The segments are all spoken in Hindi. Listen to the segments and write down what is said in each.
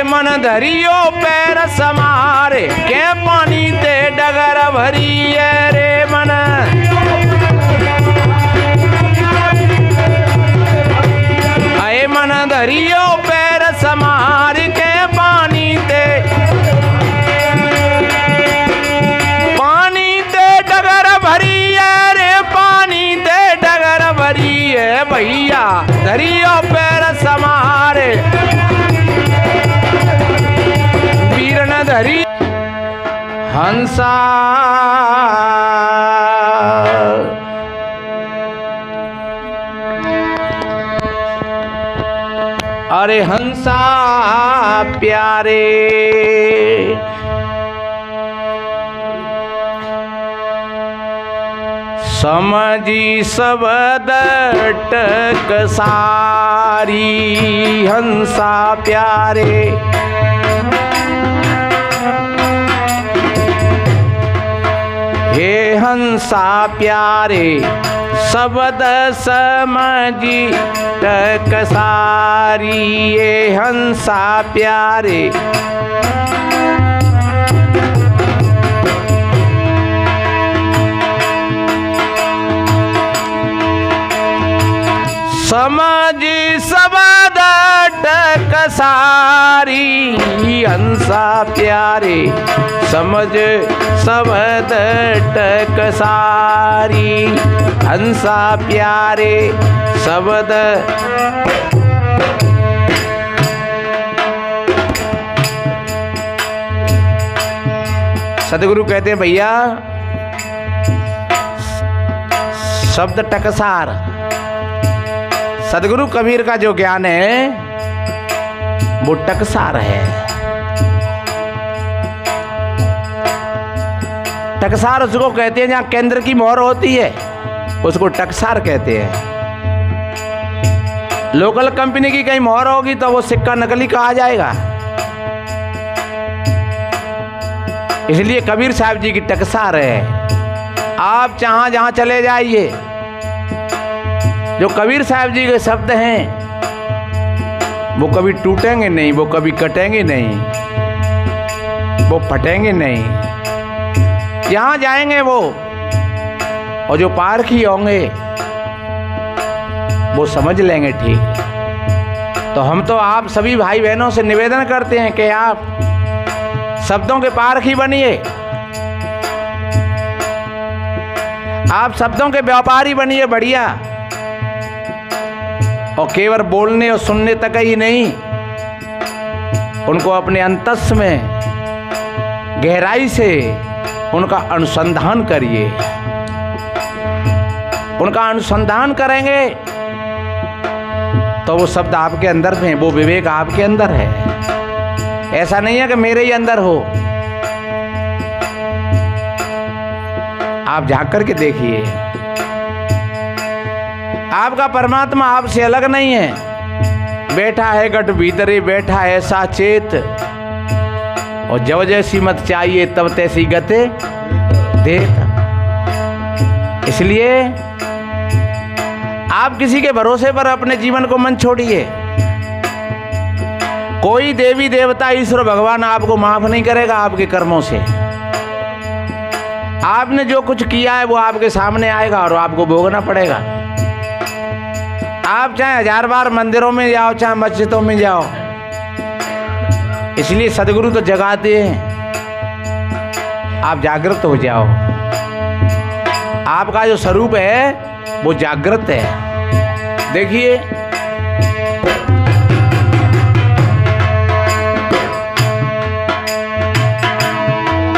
मन धरियो पैर समारे के पानी ते डगर भरी रे मन। आए मन धरियो पैर समार के पानी ते डगर भरी रे पानी ते डगर भरी है भैया धरियो पैर समारे वीर न धरी हंसा। अरे हंसा प्यारे समझी सबद टकसारी हंसा प्यारे। हे हंसा प्यारे सबद समझी टकसारी ये हंसा प्यारे। समझी सबद टकसारी हंसा प्यारे समझ सबद टकसारी हंसा प्यारे सबद। सदगुरु कहते हैं भैया शब्द टकसार सदगुरु कबीर का जो ज्ञान है वो टकसार है। टकसार उसको कहते हैं जहां केंद्र की मोहर होती है उसको टकसार कहते हैं। लोकल कंपनी की कहीं मोहर होगी तो वो सिक्का नकली कहा जाएगा। इसलिए कबीर साहब जी की टकसार है। आप जहां चले जाइए जो कबीर साहब जी के शब्द हैं वो कभी टूटेंगे नहीं, वो कभी कटेंगे नहीं, वो फटेंगे नहीं। जहां जाएंगे वो और जो पारखी होंगे वो समझ लेंगे ठीक। तो हम तो आप सभी भाई बहनों से निवेदन करते हैं कि आप शब्दों के पारखी बनिए, आप शब्दों के व्यापारी बनिए बढ़िया। और केवल बोलने और सुनने तक ही नहीं, उनको अपने अंतस में गहराई से उनका अनुसंधान करिए। उनका अनुसंधान करेंगे तो वो शब्द आपके अंदर में, वो विवेक आपके अंदर है। ऐसा नहीं है कि मेरे ही अंदर हो। आप झांक करके देखिए, आपका परमात्मा आपसे अलग नहीं है। बैठा है गट भीतरे, बैठा है साचेत, और जब जैसी मत चाहिए तब तैसी गते देता। इसलिए आप किसी के भरोसे पर अपने जीवन को मन छोड़िए। कोई देवी देवता ईश्वर भगवान आपको माफ नहीं करेगा आपके कर्मों से। आपने जो कुछ किया है वो आपके सामने आएगा और आपको भोगना पड़ेगा। आप चाहे 1000 बार मंदिरों में जाओ, चाहे मस्जिदों में जाओ, इसलिए सदगुरु तो जगाते हैं। आप जागृत हो जाओ। आपका जो स्वरूप है वो जागृत है। देखिए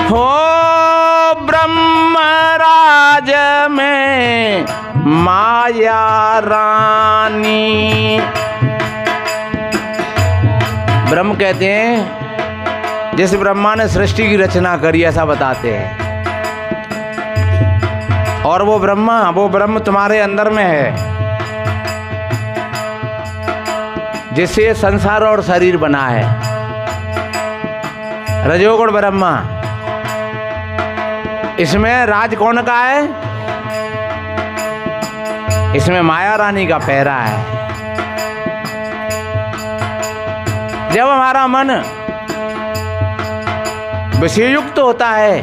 हो ब्रह्मराज में माया रानी। ब्रह्म कहते हैं जिस ब्रह्मा ने सृष्टि की रचना करी, ऐसा बताते हैं। और वो ब्रह्म तुम्हारे अंदर में है, जिससे संसार और शरीर बना है। रजोगुण ब्रह्मा, इसमें राज कौन का है? इसमें माया रानी का पैरा है। जब हमारा मन विषययुक्त होता है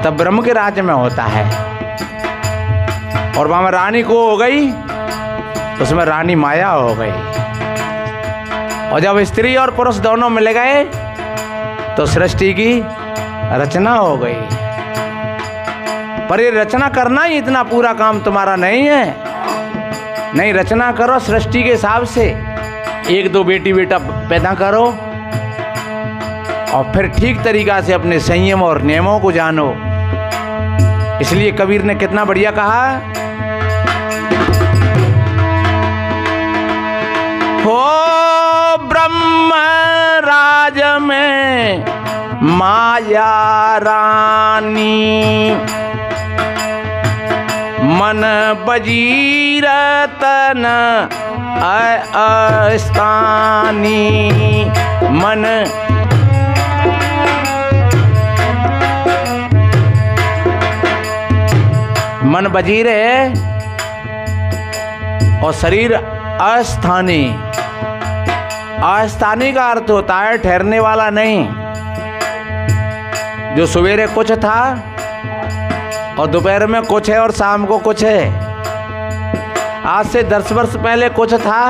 तब ब्रह्म के राज्य में होता है। और वहां रानी को हो गई, उसमें रानी माया हो गई। और जब स्त्री और पुरुष दोनों मिल गए तो सृष्टि की रचना हो गई। पर ये रचना करना ही इतना पूरा काम तुम्हारा नहीं है। नहीं, रचना करो सृष्टि के हिसाब से, 1-2 बेटी बेटा पैदा करो और फिर ठीक तरीका से अपने संयम और नियमों को जानो। इसलिए कबीर ने कितना बढ़िया कहा, हो ब्रह्म राज में माया रानी, मन बजीर तन अस्तानी। मन बजीर है और शरीर अस्थानी। अस्थानी का अर्थ होता है ठहरने वाला नहीं। जो सवेरे कुछ था और दोपहर में कुछ है और शाम को कुछ है। आज से 10 वर्ष पहले कुछ था,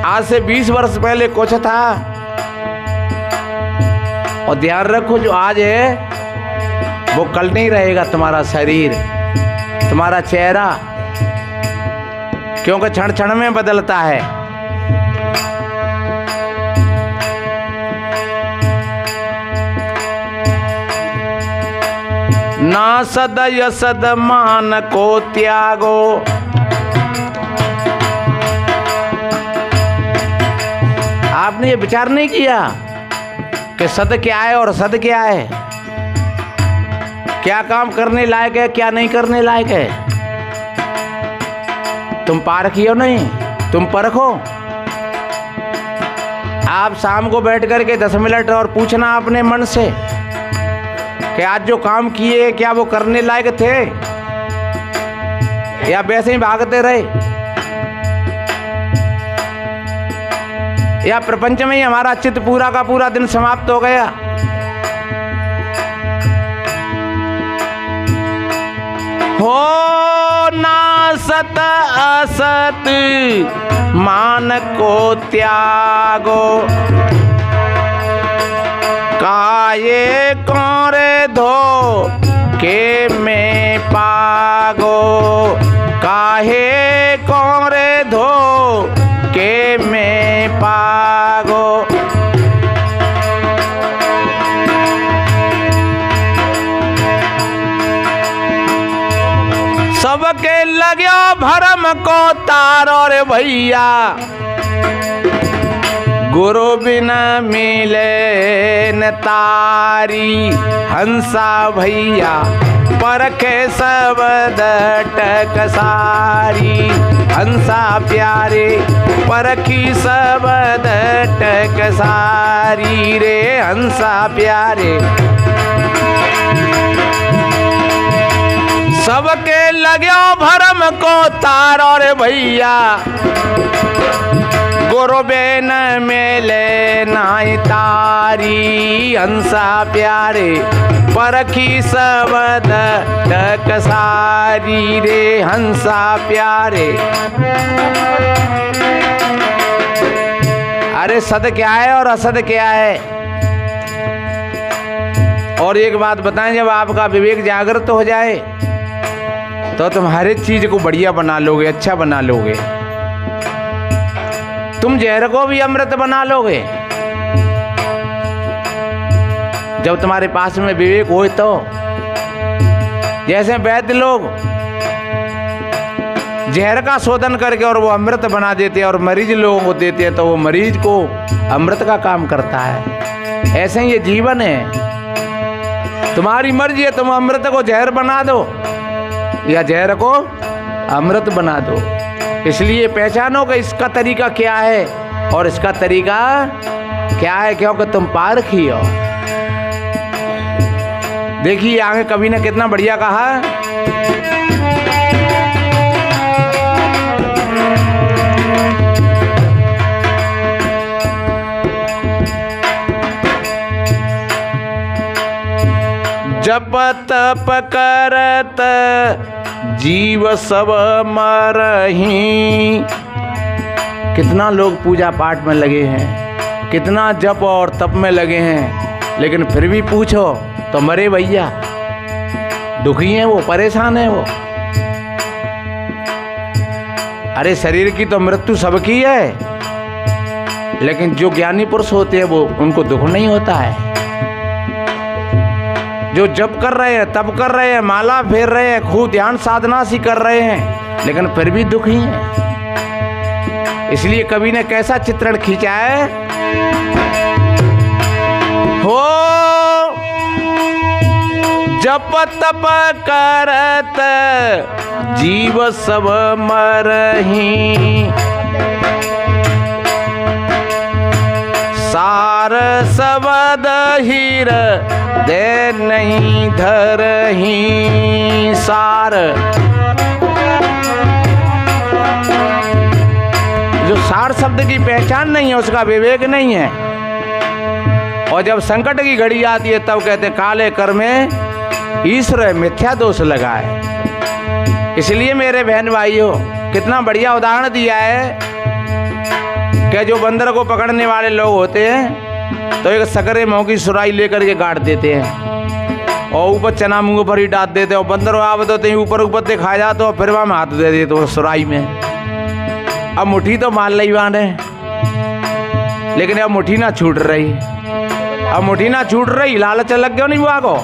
आज से 20 वर्ष पहले कुछ था। और ध्यान रखो, जो आज है वो कल नहीं रहेगा। तुम्हारा शरीर, तुम्हारा चेहरा, क्योंकि क्षण क्षण में बदलता है। ना सद यसद मान को त्यागो, आपने ये विचार नहीं किया कि सद क्या है और सद क्या है, क्या काम करने लायक है, क्या नहीं करने लायक है। तुम पारखियो नहीं, तुम परखो। आप शाम को बैठ करके 10 मिनट और पूछना अपने मन से कि आज जो काम किए क्या वो करने लायक थे या वैसे ही भागते रहे, या प्रपंच में ही हमारा चित्त पूरा का पूरा दिन समाप्त हो गया। हो ना सत असत मान को त्यागो, काये कोरे धो के में पागो, काहे कोरे धो के में पागो। सबके लग्यो भरम को तारो रे भैया, गुरु बिना मिले न तारी। हंसा भैया परखे सब दटक सारी, हंसा प्यारे परखी सब दटक सारी रे। हंसा प्यारे सबके लग्यो भरम को तारो रे भैया, गुरु बेन मेले नाई तारी। हंसा प्यारे परखी सब दटक सारी रे। हंसा प्यारे, अरे सद क्या है और असद क्या है। और एक बात बताएं, जब आपका विवेक जागृत हो जाए तो तुम हर एक चीज को बढ़िया बना लोगे, अच्छा बना लोगे। तुम जहर को भी अमृत बना लोगे जब तुम्हारे पास में विवेक हो। तो जैसे वैद्य लोग जहर का शोधन करके और वो अमृत बना देते हैं और मरीज लोगों को देते हैं, तो वो मरीज को अमृत का काम करता है। ऐसे ही ये जीवन है। तुम्हारी मर्जी है, तुम अमृत को जहर बना दो या जहर को अमृत बना दो। इसलिए पहचानो कि इसका तरीका क्या है और इसका तरीका क्या है, क्योंकि तुम पारखी हो। देखिए आगे कवि ने कितना बढ़िया कहा, जप तप करत जीव सब मरही। कितना लोग पूजा पाठ में लगे हैं, कितना जप और तप में लगे हैं, लेकिन फिर भी पूछो तो मरे भैया, दुखी हैं वो, परेशान है वो। अरे शरीर की तो मृत्यु सबकी है, लेकिन जो ज्ञानी पुरुष होते हैं वो, उनको दुख नहीं होता है। जो जप कर रहे हैं, तप कर रहे हैं, माला फेर रहे हैं, खूब ध्यान साधना सी कर रहे हैं, लेकिन फिर भी दुखी हैं। इसलिए कवि ने कैसा चित्रण खींचा है, हो जप तप करत जीव सब मरही। सार सबद हीर दे नहीं धरही। सार, जो सार शब्द की पहचान नहीं है, उसका विवेक नहीं है। और जब संकट की घड़ी आती है तब कहते काले कर में ईश्वर मिथ्या दोष लगाए। इसलिए मेरे बहन भाइयों, कितना बढ़िया उदाहरण दिया है कि जो बंदर को पकड़ने वाले लोग होते हैं तो एक सकरे मुंह की सुराई लेकर के गाड़ देते हैं और ऊपर चना मुंह पर ही डाल देते हैं, और बंदर आप देते हैं ऊपर ऊपर से खा जाते हो, फिर वहां हाथ दे देते तो सुराई में। अब मुट्ठी तो मार ली वाने, लेकिन अब मुट्ठी ना छूट रही, अब मुट्ठी ना छूट रही, लालच लग गया नहीं बुआ को,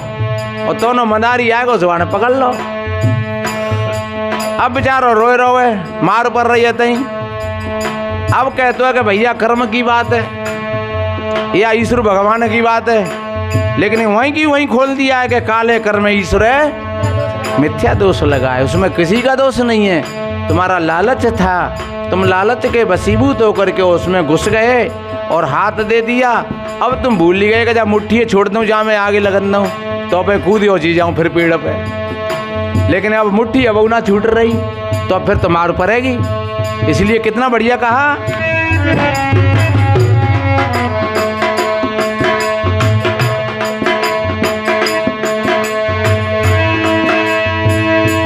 और दोनों मदारी आएगो जुबान पकड़ लो। अब बेचारो रोए रोए मार पड़ रही है तई। अब कहते हो कि भैया कर्म की बात है या ईश्वर भगवान की बात है, लेकिन वहीं की वहीं खोल दिया है कि काले कर्म ईश्वर है मिथ्या दोष लगा है। उसमें किसी का दोष नहीं है, तुम्हारा लालच था, तुम लालच के वशीभूत होकर के उसमें घुस गए और हाथ दे दिया। अब तुम भूल ही गए कि जब मुट्ठी छोड़ दूँ जहाँ मैं आगे लगन दूँ तो पे कूद हो जी जाऊँ फिर पेड़ पे, लेकिन अब मुट्ठी अब ना छूट रही तो अब फिर तो मार पड़ेगी। इसलिए कितना बढ़िया कहा,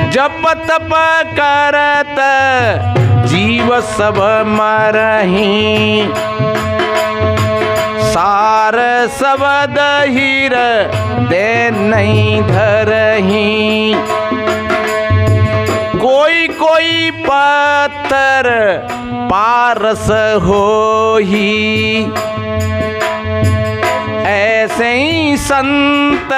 जप तप करत जीव सब मरही। सार सबद हीर दे नहीं धरही। कोई कोई पत्थर पारस होही। ऐसे ही संत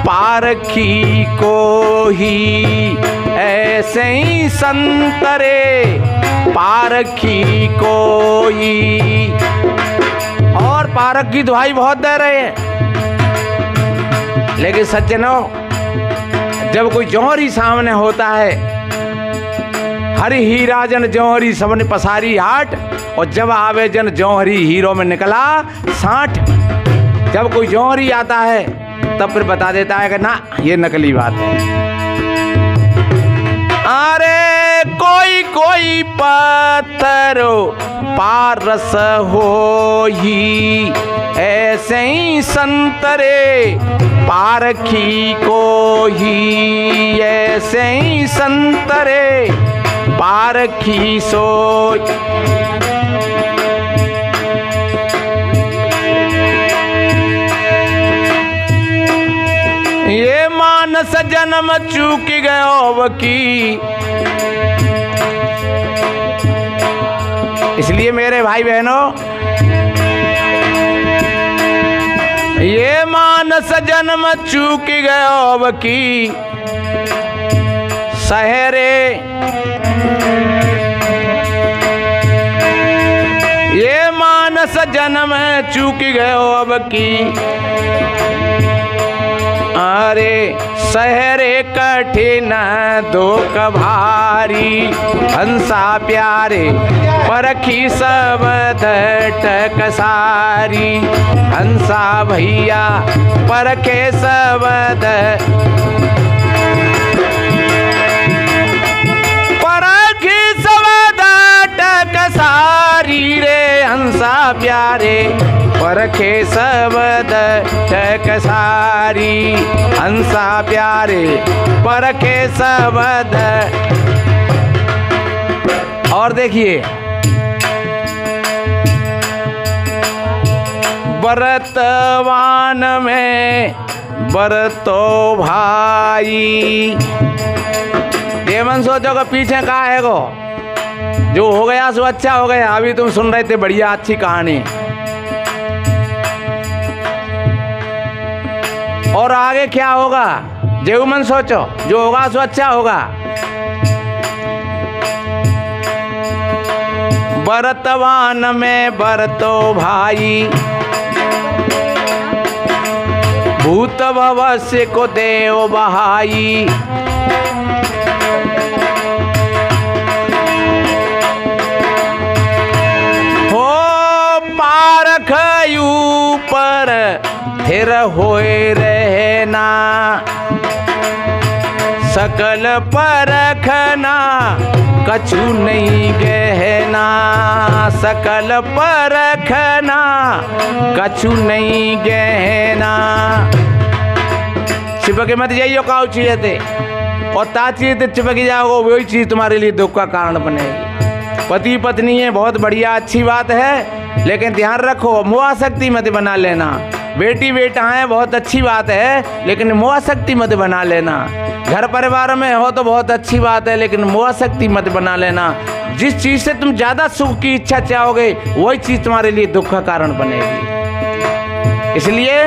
पारखी को ही। ऐसे ही संतरे पारखी को ही। और पारख की दुहाई बहुत दे रहे हैं, लेकिन सज्जनों जब कोई जौहरी सामने होता है, हरि ही राजन जौहरी सबने पसारी हाट, और जब आवे जन जौहरी हीरो में निकला 60। जब कोई जौहरी आता है तब फिर बता देता है कि ना ये नकली बात है। अरे कोई कोई पत्थर पारस होही। ऐसे ही संतरे पारखी को ही। ऐसे ही संतरे पारखी सोच। ये मानस जन्म चूक गयो की। इसलिए मेरे भाई बहनों, ये मानस जन्म चूक गयो की। सहरे ये मानस जन्म चूक गयो अब की। अरे सहरे कठिन दुख भारी। हंसा प्यारे परखी सब टक सारी। हंसा भैया परखे सब परखी सब टक सारी रे। हंसा प्यारे परखे सबद टकसारी। हंसा प्यारे परखे सबद। और देखिए, बरतवान में बरतो भाई। देवन सोचो कि पीछे कहा है गो, जो हो गया सो अच्छा हो गया। अभी तुम सुन रहे थे बढ़िया अच्छी कहानी, और आगे क्या होगा जेऊ मन सोचो, जो होगा सो अच्छा होगा। बरतवान में बरतो भाई, भूत भवस्य को देव बहाई। हो पारख ऊपर थिर होए रहना, सकल परखना कछु नहीं गहना। सकल परखना कछु नहीं गहना। चिपके मत जाइयो काउ चीज थे, और ता चीज चिपक जाओ वही चीज तुम्हारे लिए दुख का कारण बनेगी। पति पत्नी है बहुत बढ़िया अच्छी बात है, लेकिन ध्यान रखो मोहाशक्ति मत बना लेना। बेटी बेटा है बहुत अच्छी बात है, लेकिन मोहाशक्ति मत बना लेना। घर परिवार में हो तो बहुत अच्छी बात है, लेकिन मोहाशक्ति मत बना लेना। जिस चीज से तुम ज्यादा सुख की इच्छा चाहोगे वही चीज तुम्हारे लिए दुख का कारण बनेगी। इसलिए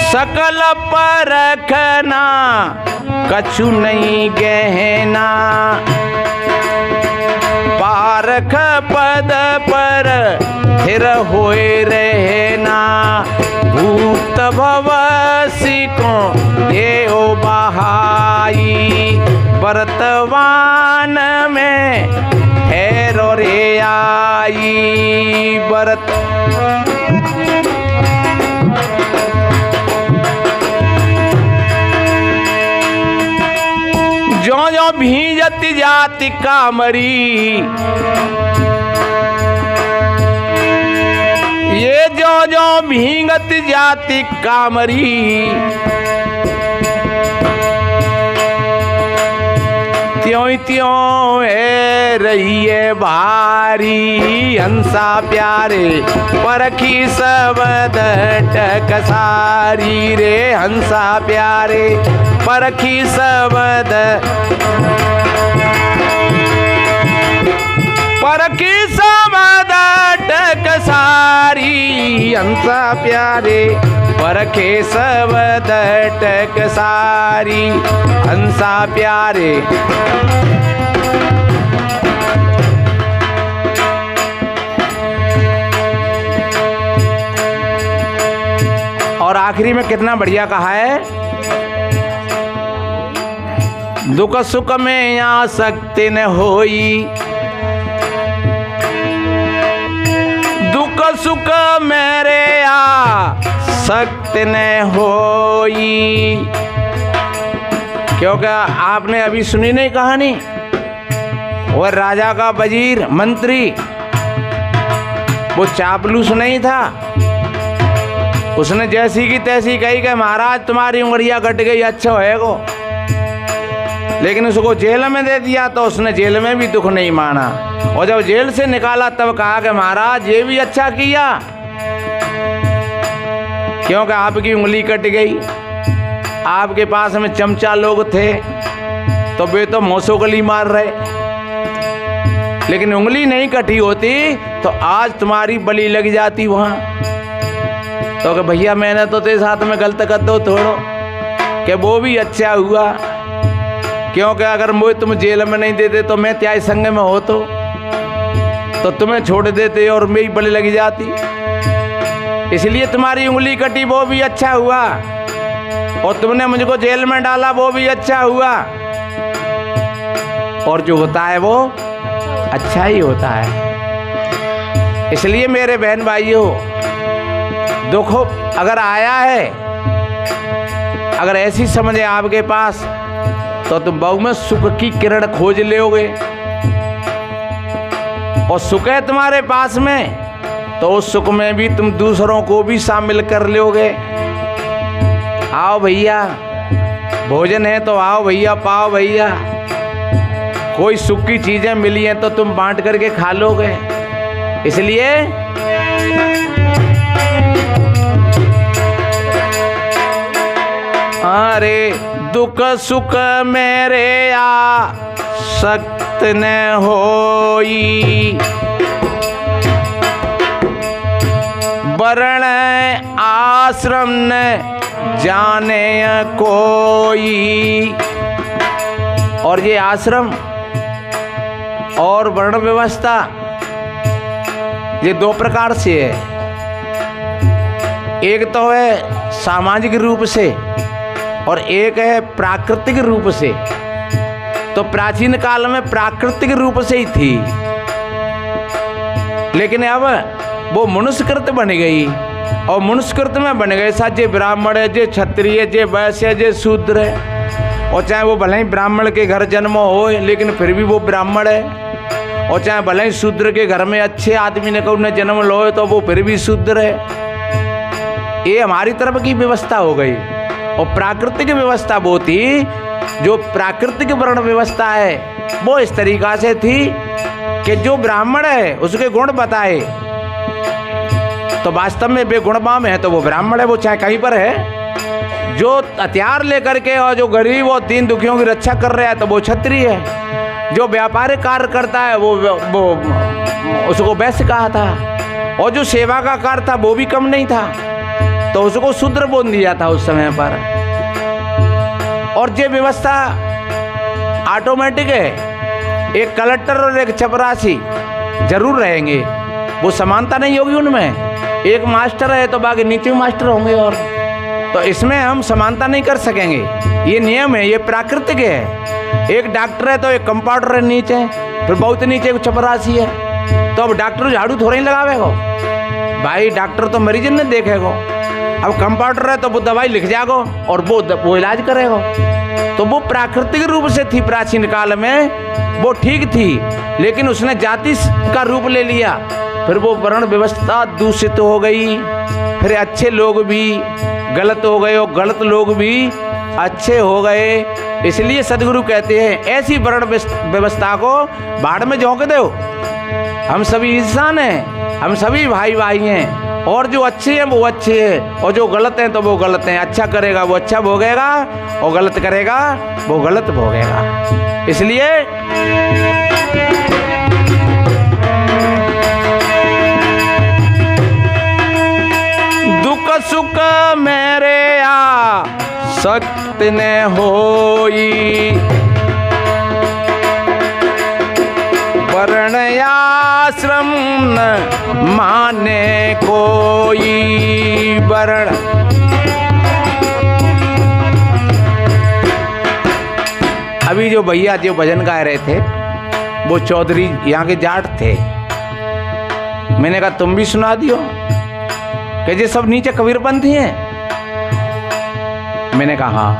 सकल परखना कछु नहीं गहना। पारख पद पर थिर होए रहना, भूत भवसी को देव बहाई। बरतवान में है रो रे आई। बरत जो जो भीजत जाति कामरी, ये जो जो भींगत जाति कामरी। त्यों त्यों है रही है भारी। हंसा प्यारे परखी सबद टकसारी रे। हंसा प्यारे परखी सबद, परखी सबद टकसारी। हंसा प्यारे परखे सबद टकसारी। हंसा प्यारे और आखिरी में कितना बढ़िया कहा है, दुख सुख में आसक्ति न होई। दुख सुख मेरे आसक्ति न होई। क्योंकि आपने अभी सुनी नहीं कहानी, वो राजा का वजीर मंत्री वो चापलूस नहीं था। उसने जैसी की तैसी कही कि महाराज तुम्हारी उंगलियां कट गई, अच्छा है गो। लेकिन उसको जेल में दे दिया तो उसने जेल में भी दुख नहीं माना, और जब जेल से निकाला तब कहा कि महाराज ये भी अच्छा किया, क्योंकि आपकी उंगली कट गई। आपके पास में चमचा लोग थे तो वे तो मोसो गली मार रहे, लेकिन उंगली नहीं कटी होती तो आज तुम्हारी बलि लग जाती वहां। तो कि भैया मैंने तो तेरे साथ में गलत कर दो थोड़ो, कि वो भी अच्छा हुआ, क्योंकि अगर मुझे तुम जेल में नहीं देते तो मैं त्याग संग में हो तो तुम्हें छोड़ देते और मेरी बलि लग जाती। इसलिए तुम्हारी उंगली कटी वो भी अच्छा हुआ, और तुमने मुझको जेल में डाला वो भी अच्छा हुआ। और जो होता है वो अच्छा ही होता है। इसलिए मेरे बहन भाइयों, दुख अगर आया है, अगर ऐसी समझे आपके पास तो तुम बहु में सुख की किरण खोज लोगे, और सुख है तुम्हारे पास में तो उस सुख में भी तुम दूसरों को भी शामिल कर लोगे। आओ भैया, भोजन है तो आओ भैया, पाओ भैया। कोई सुख की चीजें मिली हैं तो तुम बांट करके खा लोगे। इसलिए अरे दुख सुख मेरे आसक्त न होई, वर्ण आश्रम न जाने कोई। और ये आश्रम और वर्ण व्यवस्था ये दो प्रकार से है। एक तो है सामाजिक रूप से और एक है प्राकृतिक रूप से। तो प्राचीन काल में प्राकृतिक रूप से ही थी, लेकिन अब वो मनुष्यकृत बन गई। और मनुष्यकृत में बन गए सा जे ब्राह्मण है, जे क्षत्रिय, जे वैश्य, जे शूद्र है। और चाहे वो भले ही ब्राह्मण के घर जन्म हो लेकिन फिर भी वो ब्राह्मण है, और चाहे भले ही शूद्र के घर में अच्छे आदमी ने कहूँ जन्म लो तो वो फिर भी शूद्र है। ये हमारी तरफ की व्यवस्था हो गई। और प्राकृतिक व्यवस्था वो थी, जो प्राकृतिक वर्ण व्यवस्था है वो इस तरीका से थी कि जो ब्राह्मण है उसके गुण बताए, तो वास्तव में वे गुणवान है तो वो ब्राह्मण है, वो चाहे कहीं पर है। जो हथियार लेकर के और जो गरीब और दीन दुखियों की रक्षा कर रहा है तो वो क्षत्रिय है। जो व्यापारिक कार्य करता है वो उसको वैश्य कहा था। और जो सेवा का कार्य था वो भी कम नहीं था, तो उसको शूद्र बोल दिया था उस समय पर। और ये व्यवस्था ऑटोमेटिक है। एक कलेक्टर और एक चपरासी जरूर रहेंगे, वो समानता नहीं होगी उनमें। एक मास्टर है तो बाकी नीचे मास्टर होंगे, और तो इसमें हम समानता नहीं कर सकेंगे। ये नियम है, ये प्राकृतिक है। एक डॉक्टर है तो एक कंपाउंडर है नीचे, फिर बहुत नीचे एक चपरासी है। तो अब डॉक्टर झाड़ू थोड़ा ही लगावेगा भाई, डॉक्टर तो मरीज ने देखेगा। अब कंपाउंडर है तो वो दवाई लिख जाएगा और वो इलाज करेगा। तो वो प्राकृतिक रूप से थी प्राचीन काल में, वो ठीक थी। लेकिन उसने जाति का रूप ले लिया, फिर वो वर्ण व्यवस्था दूषित हो गई। फिर अच्छे लोग भी गलत हो गए और गलत लोग भी अच्छे हो गए। इसलिए सदगुरु कहते हैं ऐसी वर्ण व्यवस्था को बाढ़ में झोंक दो। हम सभी इंसान हैं, हम सभी भाई भाई हैं, और जो अच्छे हैं वो अच्छे हैं और जो गलत हैं तो वो गलत हैं। अच्छा करेगा वो अच्छा भोगेगा और गलत करेगा वो गलत भोगेगा। इसलिए दुख सुख मेरे आसक्त न होई, वर्ण आश्रम न माने कोई। वर्ण अभी जो भैया जो भजन गा रहे थे वो चौधरी यहाँ के जाट थे। मैंने कहा तुम भी सुना दियो कि ये सब नीचे कबीरपंथी हैं। मैंने कहा हाँ।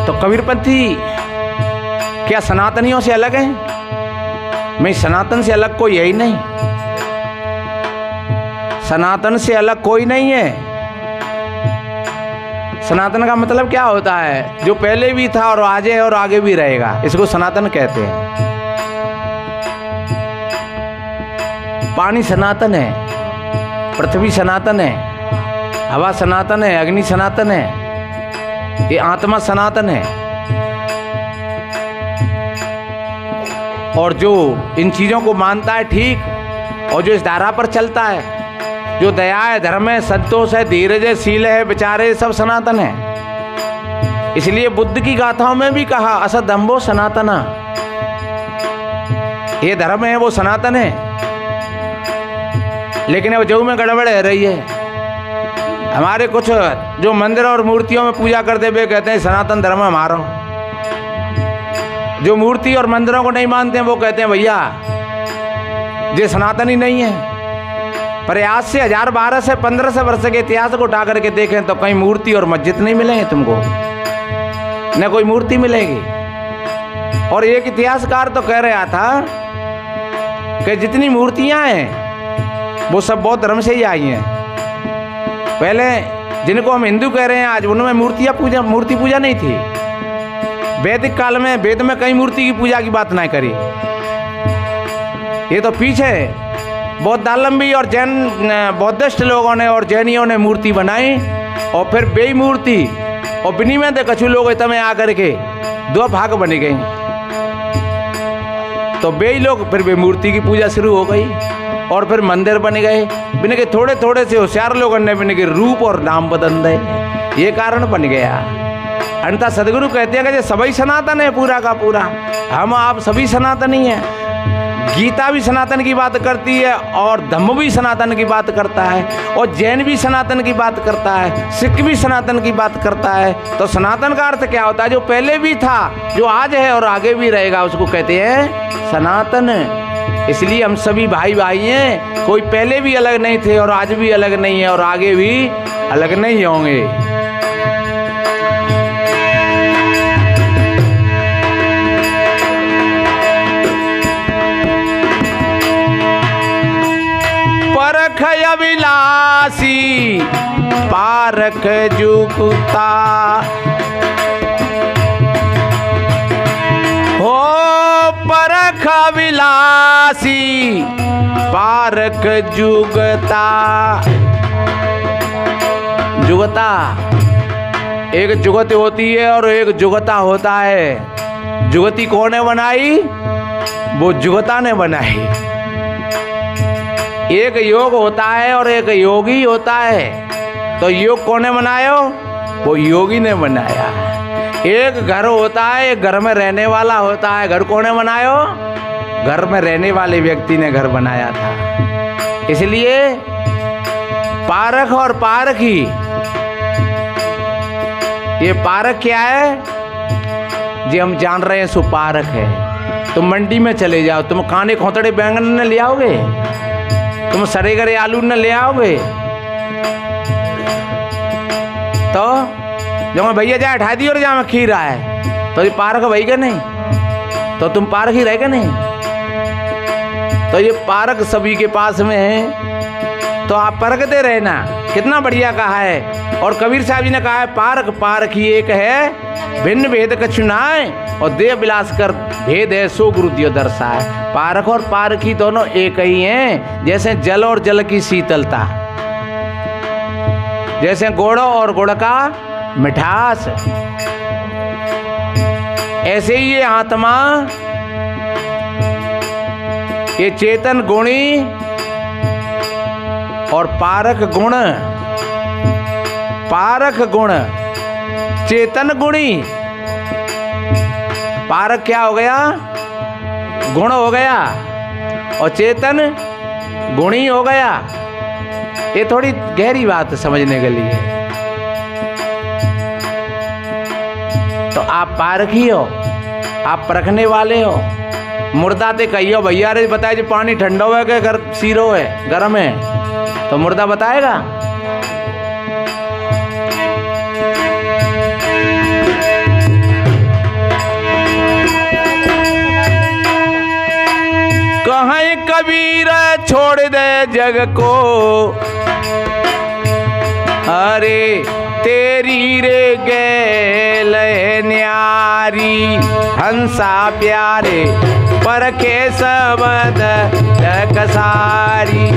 तो कबीरपंथी क्या सनातनियों से अलग है? मैं सनातन से अलग कोई है ही नहीं। सनातन से अलग कोई नहीं है। सनातन का मतलब क्या होता है? जो पहले भी था और आज है और आगे भी रहेगा, इसको सनातन कहते हैं। पानी सनातन है, पृथ्वी सनातन है, हवा सनातन है, अग्नि सनातन है, ये आत्मा सनातन है। और जो इन चीजों को मानता है ठीक, और जो इस धारा पर चलता है, जो दया है, धर्म है, संतोष है, धीरज है, शील है, विचार है, सब सनातन है। इसलिए बुद्ध की गाथाओं में भी कहा असदम्भो सनातना, ये धर्म है वो सनातन है। लेकिन अब जो में गड़बड़ है रही है। हमारे कुछ जो मंदिर और मूर्तियों में पूजा करते हुए कहते हैं सनातन धर्म हमारा। जो मूर्ति और मंदिरों को नहीं मानते हैं वो कहते हैं भैया ये सनातन ही नहीं है। पर आज से 1012 से 1500 वर्ष के इतिहास को उठा करके देखें तो कहीं मूर्ति और मस्जिद नहीं मिलेंगे तुमको, न कोई मूर्ति मिलेगी। और एक इतिहासकार तो कह रहा था कि जितनी मूर्तियां हैं वो सब बौद्ध धर्म से ही आई हैं। पहले जिनको हम हिंदू कह रहे हैं आज, उनमें मूर्ति पूजा नहीं थी। वैदिक काल में वेद में कहीं मूर्ति की पूजा की बात नहीं करी। ये तो पीछे बौद्धालंबी और जैन बौद्धिस्ट लोगों ने और जैनियों ने मूर्ति बनाई और फिर बे मूर्ति और विनिमय दे कछु लोग इतने आकर के दो भाग बन गई। तो बे लोग फिर बे मूर्ति की पूजा शुरू हो गई और फिर मंदिर बन गए। बिन के थोड़े थोड़े से होशियार लोगों ने बिन के रूप और नाम बदल दे, ये कारण बन गया। अन्यथा सदगुरु कहते हैं कि सभी सनातन है, पूरा का पूरा हम आप सभी सनातनी हैं। गीता भी सनातन की बात करती है और धम्म भी सनातन की बात करता है और जैन भी सनातन की बात करता है, सिख भी सनातन की बात करता है। तो सनातन का अर्थ क्या होता है? जो पहले भी था, जो आज है और आगे भी रहेगा, उसको कहते हैं सनातन। इसलिए हम सभी भाई भाई हैं, कोई पहले भी अलग नहीं थे और आज भी अलग नहीं है और आगे भी अलग नहीं होंगे। परख अविनाशी पारख जुगता, हो परख अविनाशी पारख जुगता। जुगता एक जुगत होती है और एक जुगता होता है। जुगती कौन ने बनाई? वो जुगता ने बनाई। एक योग होता है और एक योगी होता है। तो योग कौन ने बनाया? वो योगी ने बनाया। एक घर होता है, एक घर में रहने वाला होता है। घर कौन ने बनाया? घर में रहने वाले व्यक्ति ने घर बनाया था। इसलिए पारख और पारखी, ये पारख क्या है जी हम जान रहे हैं, सो पारख है। तुम मंडी में चले जाओ, तुम खाने खोतड़े बैंगन न ले आओगे, तुम सड़े गरे आलू न ले आओगे। तो जो मैं भैया जाए ढाई दी और जहाँ में खीर रहा है तो ये पारख भाई का नहीं, तो तुम पारख ही रहेगा नहीं। तो ये पारख सभी के पास में है, तो आप परखते रहना। कितना बढ़िया कहा है। और कबीर साहब जी ने कहा है पारख पारखी एक है, भिन्न भेद कछु नाय, और देह विलास कर भेद है सो गुरु दियो दर्शाए। पारख और पारखी दोनों एक ही हैं। जैसे जल और जल की शीतलता, जैसे गुड़ और गुड़ का मिठास, ऐसे ही ये आत्मा, ये चेतन गुणी और पारख गुण। पारख गुण चेतन गुणी, पारख क्या हो गया? गुण हो गया, और चेतन गुणी हो गया। ये थोड़ी गहरी बात समझने के लिए। तो आप पारखी हो, आप परखने वाले हो। मुर्दा ते कहियो भैया रे बताए जो पानी ठंडा है कि घर सीरो है गर्म है, तो मुर्दा बताएगा। कहीं कबीर छोड़ दे जग को, अरे तेरी रे गैल न्यारी। हंसा प्यारे परखे सबद कसारी।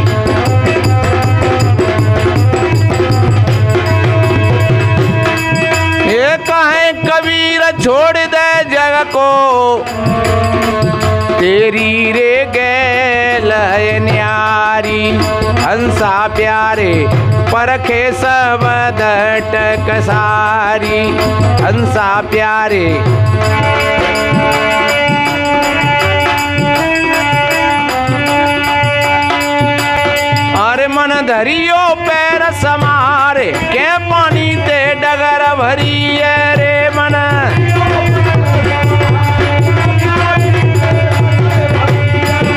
ये कहें कबीर छोड़ दे जग को, तेरी रे गैल न्यारी। हंसा प्यारे परखे सबद टकसारी। हंसा प्यारे अरे मन धरियो पैर समारे, के पानी ते डगर भरी है रे मन।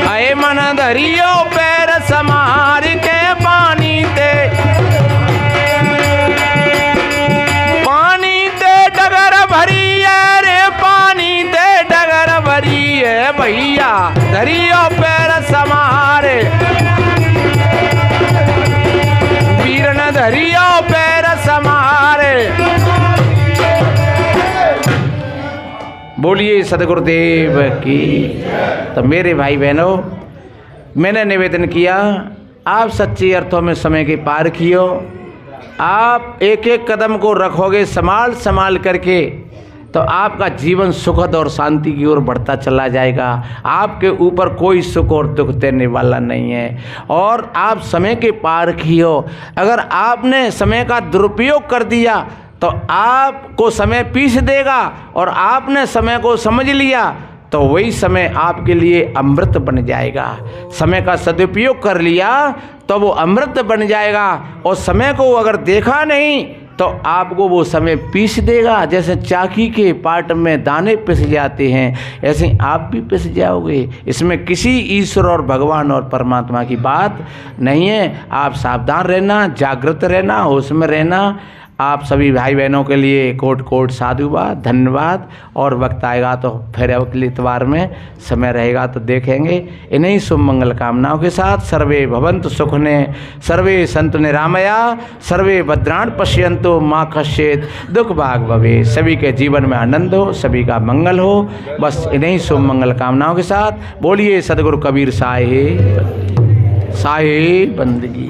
अरे मन धरियो पैर समार के बोलिए सदगुरुदेव की। तो मेरे भाई बहनों, मैंने निवेदन किया, आप सच्चे अर्थों में समय के पार कियो। आप एक एक कदम को रखोगे संभाल संभाल करके, तो आपका जीवन सुखद और शांति की ओर बढ़ता चला जाएगा। आपके ऊपर कोई सुख और दुख देने वाला नहीं है। और आप समय के पार कियो। अगर आपने समय का दुरुपयोग कर दिया तो आपको समय पीस देगा, और आपने समय को समझ लिया तो वही समय आपके लिए अमृत बन जाएगा। समय का सदुपयोग कर लिया तो वो अमृत बन जाएगा, और समय को अगर देखा नहीं तो आपको वो समय पीस देगा। जैसे चाकी के पाट में दाने पिस जाते हैं, ऐसे आप भी पिस जाओगे। इसमें किसी ईश्वर और भगवान और परमात्मा की बात नहीं है। आप सावधान रहना, जागृत रहना, होश में रहना। आप सभी भाई बहनों के लिए कोट कोट साधुवाद, धन्यवाद। और वक्त आएगा तो फिर अगले इतवार में समय रहेगा तो देखेंगे। इन्हीं शुभ मंगल कामनाओं के साथ सर्वे भवन्तु सुखने, सर्वे सन्तु निरामया, सर्वे भद्राण पश्यन्तु माँ कश्चित् दुख भाग भवे। सभी के जीवन में आनंद हो, सभी का मंगल हो। बस इन्हीं शुभ मंगल कामनाओं के साथ बोलिए सदगुरु कबीर साहिब बंदगी।